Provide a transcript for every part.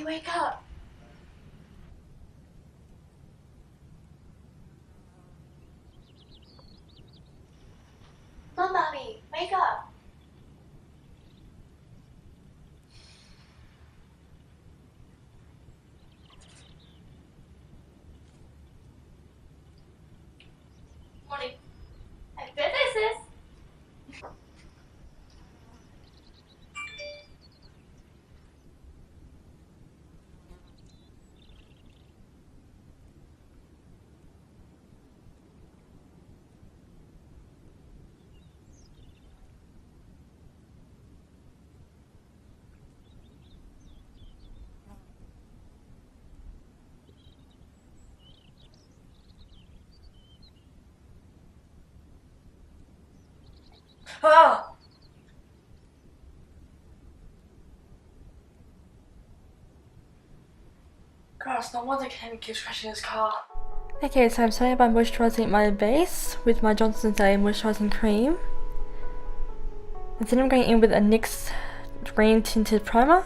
wake up. Mommy, wake up. Morning. Happy birthday, sis. Ah! Gosh, no wonder Kenny keeps crashing his car. Okay, so I'm starting by moisturising my base with my Johnson's Day moisturising cream. And then I'm going in with a NYX green tinted primer.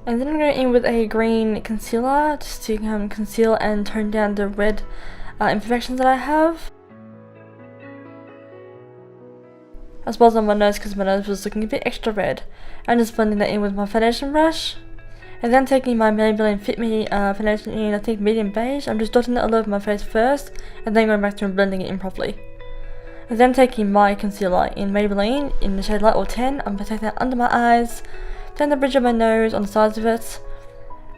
And then I'm going in with a green concealer just to conceal and tone down the red imperfections that I have. As well as on my nose because my nose was looking a bit extra red. I'm just blending that in with my foundation brush. And then taking my Maybelline Fit Me foundation in, I think medium beige, I'm just dotting it all over my face first and then going back to and blending it in properly. And then taking my concealer in Maybelline in the shade Light or 10, I'm taking that under my eyes, down the bridge of my nose, on the sides of it,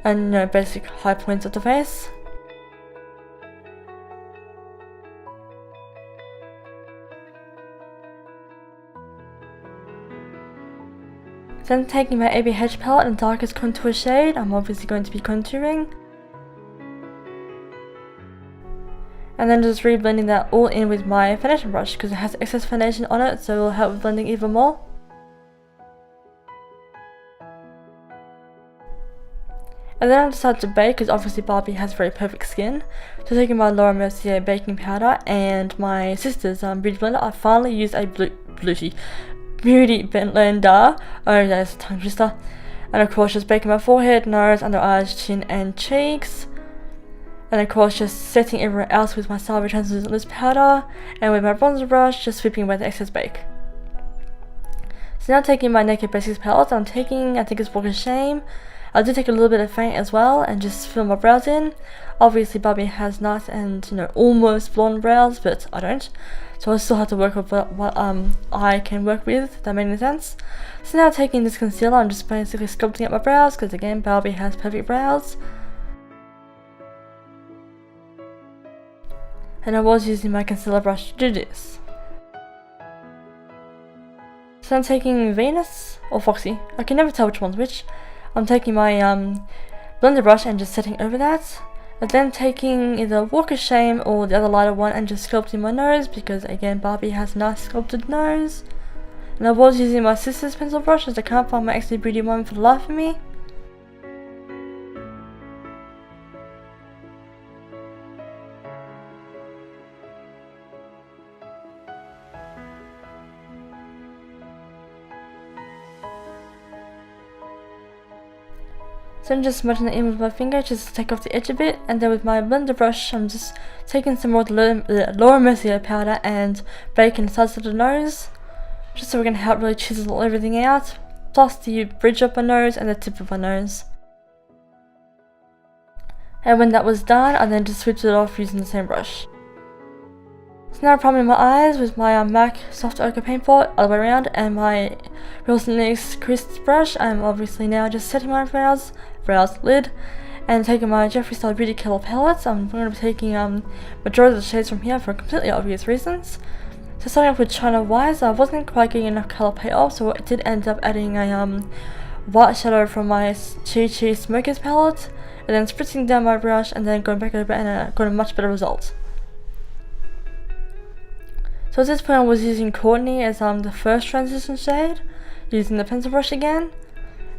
and basic high points of the face. Then taking my ABH palette in darkest contour shade, I'm obviously going to be contouring. And then just re-blending that all in with my foundation brush because it has excess foundation on it, so it will help with blending even more. And then I decided to bake because obviously Barbie has very perfect skin. So taking my Laura Mercier baking powder and my sister's beauty blender, I finally used a beauty blender. Oh, there's a tongue twister. And of course just baking my forehead, nose, under eyes, chin and cheeks. And of course just setting everywhere else with my Salve translucent loose powder. And with my bronzer brush, just sweeping away the excess bake. So now taking my Naked Basics palette, I'm taking, I think it's Walk of Shame. I did take a little bit of faint as well and just fill my brows in. Obviously Barbie has nice and almost blonde brows, but I don't. So I still have to work with what I can work with, if that made any sense. So now taking this concealer, I'm just basically sculpting up my brows because again Barbie has perfect brows. And I was using my concealer brush to do this. So I'm taking Venus or Foxy, I can never tell which one's which. I'm taking my blender brush and just setting over that. And then taking either Walk of Shame or the other lighter one and just sculpting my nose because again Barbie has a nice sculpted nose. And I was using my sister's pencil brush as I can't find my XD Beauty one for the life of me. So I'm just smudging it in with my finger just to take off the edge a bit, and then with my blender brush I'm just taking some more of the Laura Mercier powder and baking the sides of the nose, just so we can help really chisel everything out, plus the bridge of my nose and the tip of my nose. And when that was done, I then just switched it off using the same brush. So now I'm priming my eyes with my MAC Soft Ochre Paint Pot all the way around and my Wilson NYX Crisp brush. I'm obviously now just setting my brows lid and taking my Jeffree Star Beauty Killer palettes. I'm going to be taking majority of the shades from here for completely obvious reasons. So starting off with China Wise, I wasn't quite getting enough colour payoff, so I did end up adding a white shadow from my Chi Chi Smokers palette and then spritzing down my brush and then going back over and got a much better result. So at this point I was using Courtney as the first transition shade, using the pencil brush again.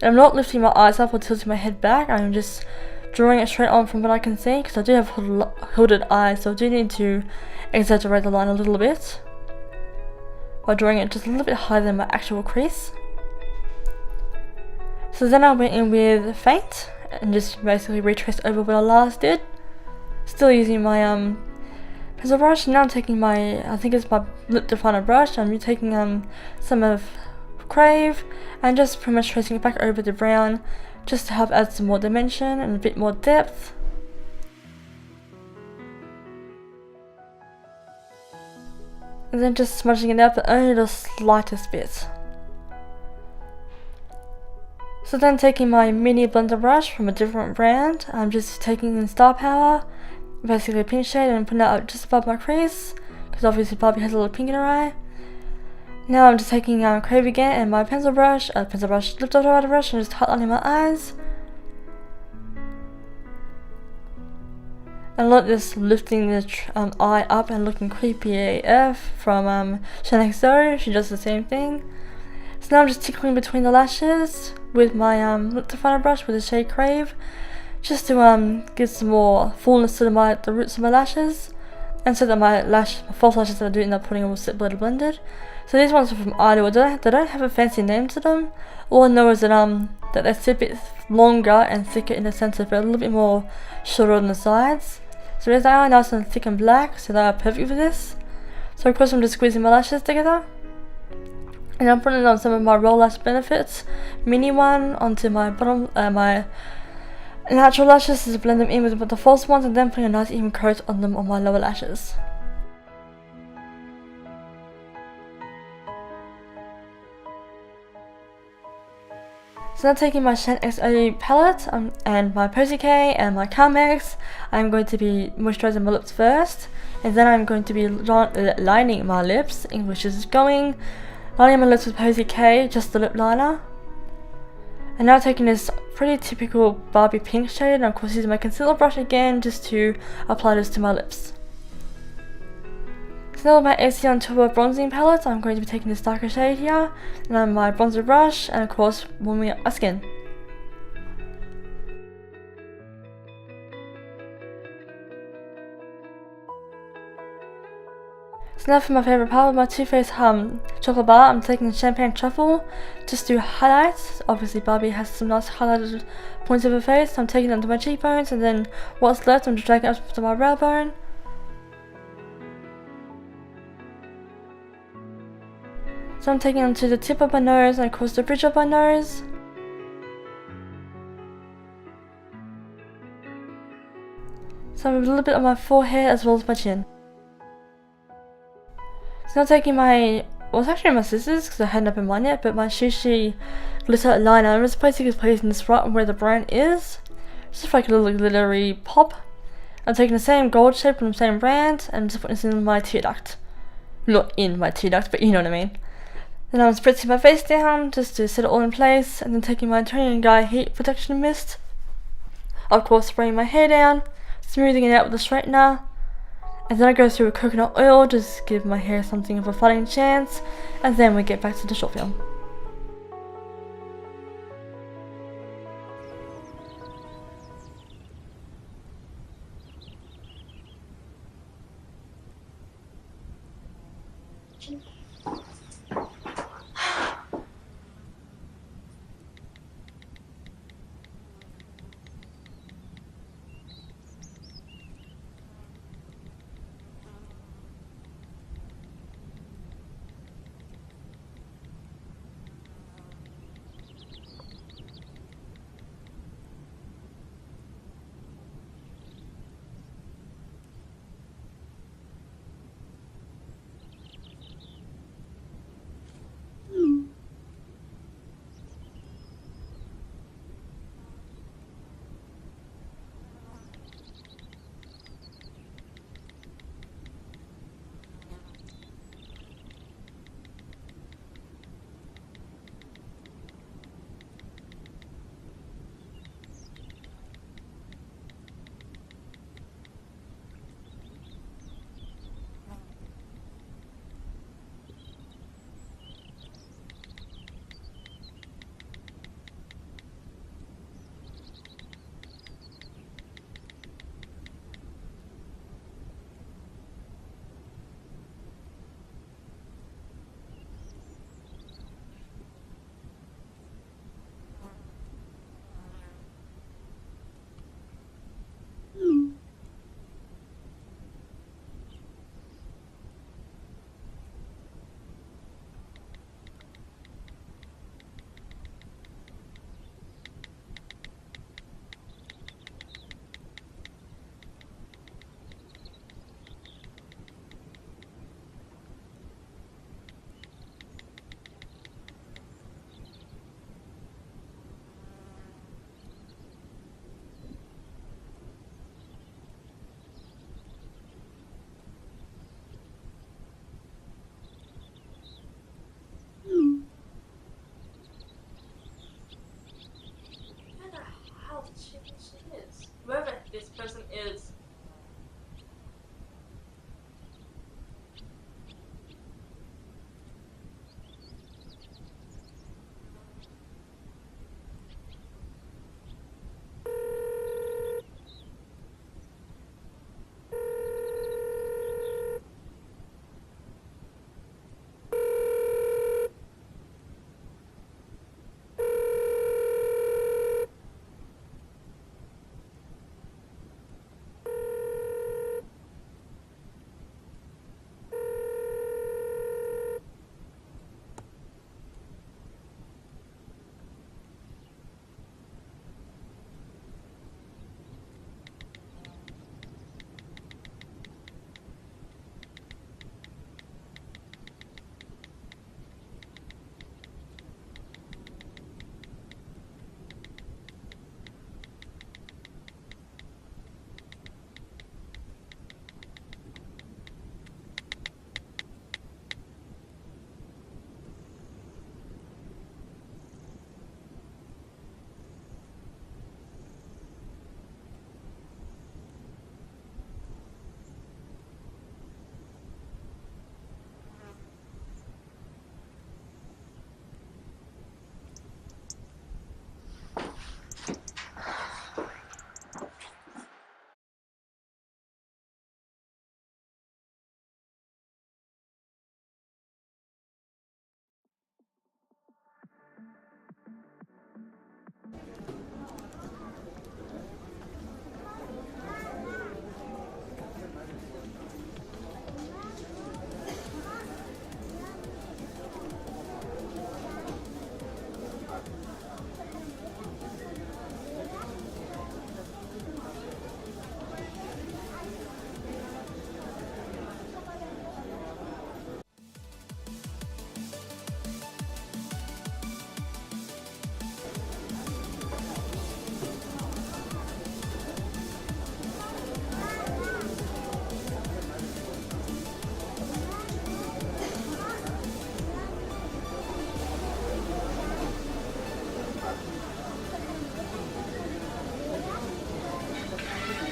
And I'm not lifting my eyes up or tilting my head back, I'm just drawing it straight on from what I can see because I do have hooded eyes, so I do need to exaggerate the line a little bit. by drawing it just a little bit higher than my actual crease. So then I went in with Faint and just basically retraced over what I last did. Still using my pencil brush. Now I'm taking my, I think it's my lip definer brush. I'm taking some of Crave and just pretty much tracing it back over the brown just to help add some more dimension and a bit more depth. And then just smudging it out, but only the slightest bit. So then taking my mini blender brush from a different brand, I'm just taking in Star Power, basically a pink shade, and putting it up just above my crease, because obviously Barbie has a little pink in her eye. Now I'm just taking Crave again and my lip definer brush, and just highlighting my eyes. And look, this lifting the eye up and looking creepy AF from Shanaxo. She does the same thing. So now I'm just tickling between the lashes with my lip definer brush with the shade Crave, just to give some more fullness to the roots of my lashes, and so that my false lashes that I do end up putting will sit better blended. So these ones are from Idol. They don't have a fancy name to them. All I know is that they sit a bit longer and thicker in the center, but a little bit more shorter on the sides. So they are nice and thick and black, so they are perfect for this. So of course I'm just squeezing my lashes together. And I'm putting on some of my Roll Lash Benefits mini one onto my bottom, my natural lashes to blend them in with the false ones, and then putting a nice even coat on them on my lower lashes. So now taking my Shan XO palette and my Posy K and my Carmex, I'm going to be moisturising my lips first, and then I'm going to be lining my lips, which is lining my lips with Posy K, just the lip liner. And now taking this pretty typical Barbie pink shade, and of course using my concealer brush again just to apply this to my lips. So now with my AC Turbo bronzing palette, I'm going to be taking this darker shade here, and then my bronzer brush, and of course warming up my skin. So now for my favourite part, my Too Faced chocolate bar, I'm taking the Champagne Truffle just to highlight. Obviously Barbie has some nice highlighted points of her face, so I'm taking them to my cheekbones, and then what's left I'm just dragging up to my brow bone. So I'm taking them to the tip of my nose and of course the bridge of my nose. So a little bit on my forehead as well as my chin. So now taking my, well it's actually my scissors because I hadn't opened mine yet, but my Sushi glitter liner. I'm just basically placing this right where the brown is, just like a little glittery pop. I'm taking the same gold shape from the same brand and just putting this in my tear duct. Not in my tear duct, but you know what I mean. Then I'm spritzing my face down just to set it all in place, and then taking my Tony & Guy Heat Protection Mist. Of course spraying my hair down, smoothing it out with a straightener, and then I go through with coconut oil just to give my hair something of a fighting chance, and then we get back to the short film. person is.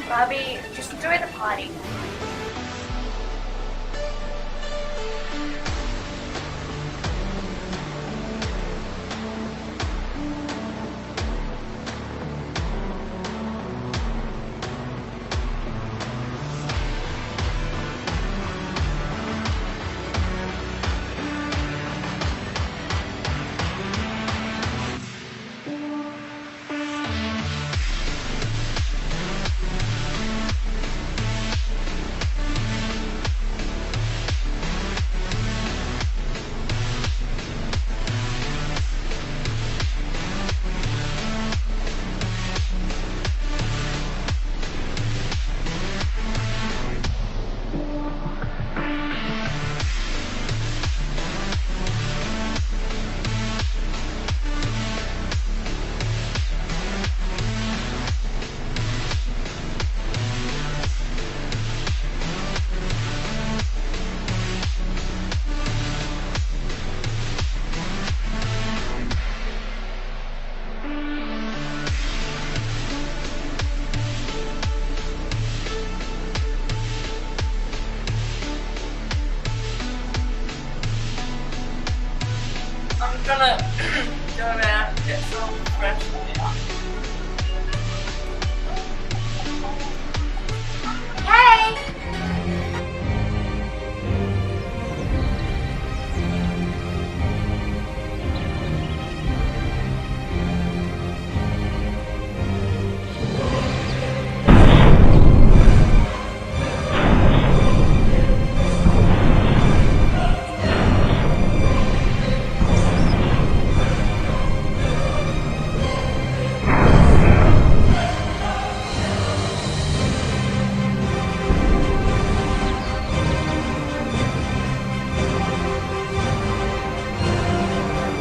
Barbie, just enjoy the party. I'm gonna go around and get some fresh air. Hey!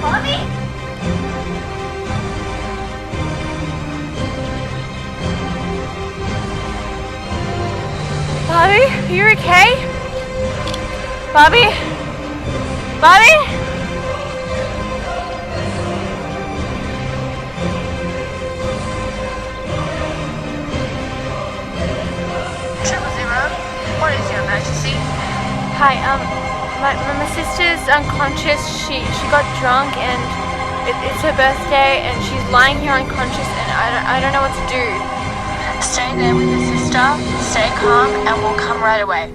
Bobby? Bobby, are you okay? Bobby? Bobby? emergency? Hi, my sister's unconscious. She got drunk and it's her birthday and she's lying here unconscious and I don't know what to do. Stay there with your sister, stay calm, and we'll come right away.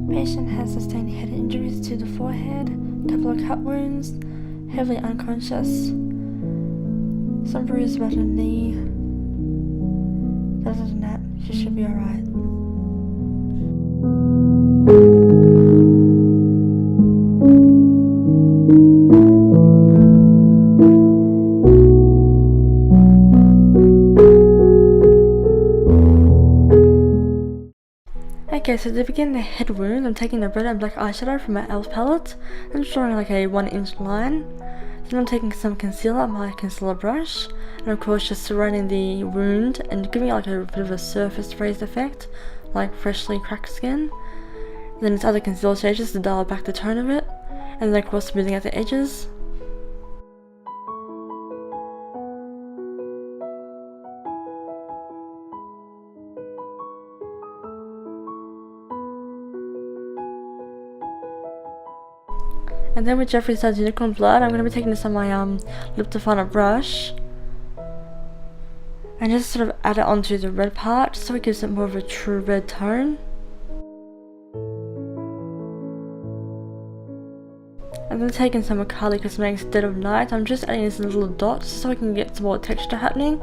Patient has sustained head injuries to the forehead, a couple of cut wounds, heavily unconscious, some bruises about her knee. Other than that, she should be alright. Okay, so to begin the head wound, I'm taking the red and black eyeshadow from my e.l.f. palette. I'm just drawing like a 1-inch line. Then I'm taking some concealer on my concealer brush, and of course just surrounding the wound and giving it like a bit of a surface raised effect, like freshly cracked skin. Then it's other concealer shades just to dial back the tone of it, and then of course smoothing out the edges. And then with Jeffree Star's Unicorn Blood, I'm going to be taking this on my lip definer brush and just sort of add it onto the red part so it gives it more of a true red tone. And then taking some Kylie Cosmetics Dead of Night, I'm just adding these little dots so I can get some more texture happening.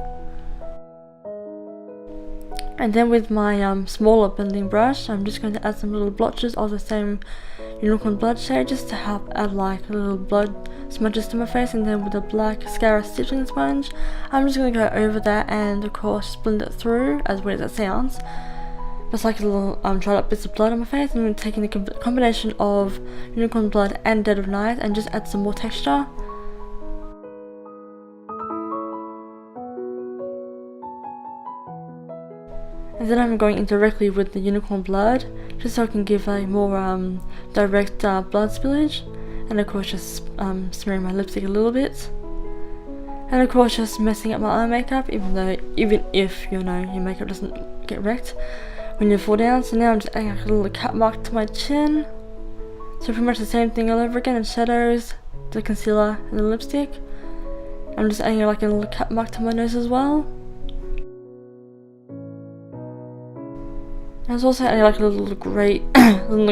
And then with my smaller blending brush, I'm just going to add some little blotches of the same Unicorn Blood shade just to help add like little blood smudges to my face. And then with a black Scara stippling sponge, I'm just going to go over that and of course blend it through, as weird as that sounds. Just like a little dried up bits of blood on my face, and then taking the combination of Unicorn Blood and Dead of Night and just add some more texture. And then I'm going in directly with the Unicorn Blood, just so I can give a more direct blood spillage, and of course just smearing my lipstick a little bit, and of course just messing up my eye makeup, even if you know your makeup doesn't get wrecked when you fall down. So now I'm just adding like a little cut mark to my chin, so pretty much the same thing all over again in shadows, the concealer and the lipstick. I'm just adding like a little cut mark to my nose as well. I was also adding like a little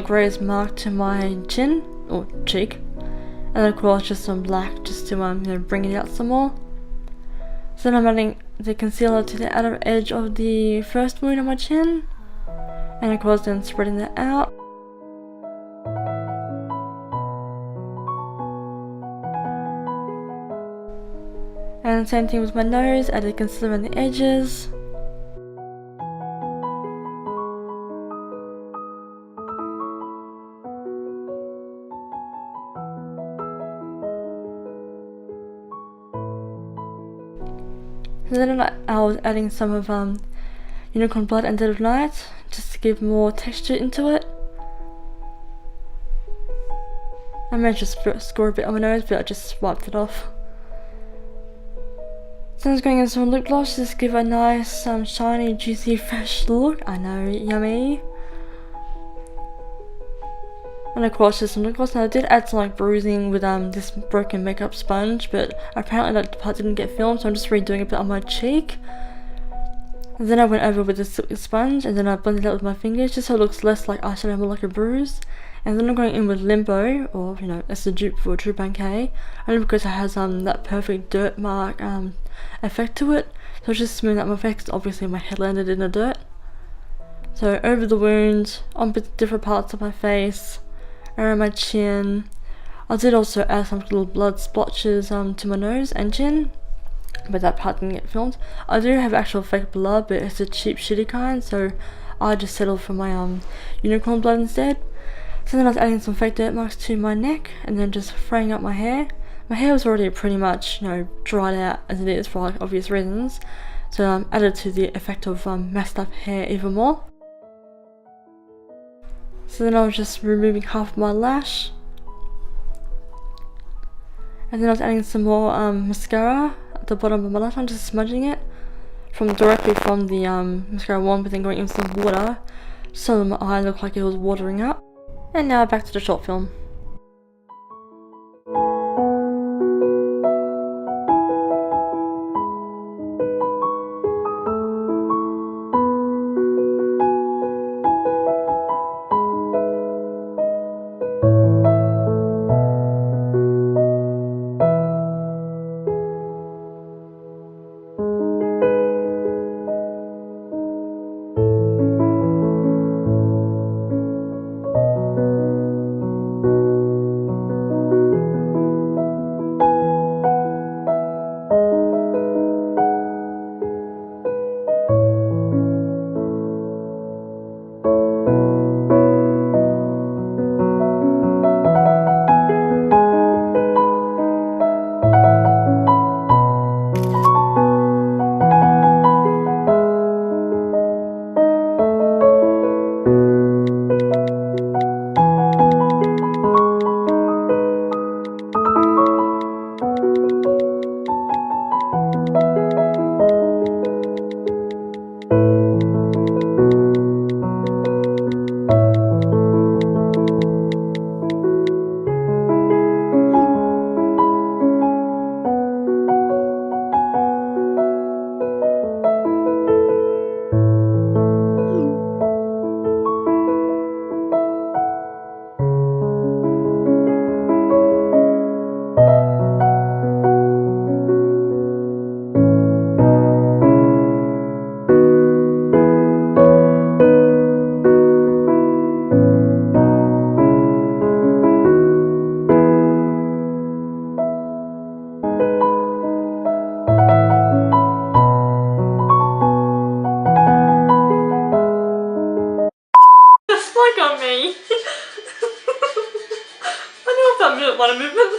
grayish mark to my chin or cheek, and then of course just some black just to bring it out some more. So then I'm adding the concealer to the outer edge of the first wound on my chin, and of course then spreading that out. And same thing with my nose, added concealer on the edges. And then I was adding some of Unicorn Blood and Dead of Night just to give more texture into it. I managed to score a bit on my nose, but I just wiped it off. So I was going in some lip gloss just to give a nice shiny, juicy, fresh look. I know, yummy. And of course just some lip gloss, and I did add some like bruising with this broken makeup sponge, but apparently that part didn't get filmed, so I'm just redoing a bit on my cheek. And then I went over with the silky sponge, and then I blended it with my fingers just so it looks less like eyeshadow, more like a bruise. And then I'm going in with Limbo, or it's a dupe for True Banquet, only because it has that perfect dirt mark effect to it. So just smoothing out my face because obviously my head landed in the dirt. So over the wound, on different parts of my face, around my chin. I did also add some little blood splotches to my nose and chin, but that part didn't get filmed. I do have actual fake blood, but it's a cheap shitty kind, so I just settled for my unicorn blood instead. So then I was adding some fake dirt marks to my neck and then just fraying up my hair. My hair was already pretty much, dried out as it is for like obvious reasons, so added to the effect of messed up hair even more. So then I was just removing half of my lash. And then I was adding some more mascara at the bottom of my lash. I'm just smudging it directly from the mascara wand, but then going in some water so my eye looked like it was watering up. And now back to the short film. Like on me. I know if that want a movement.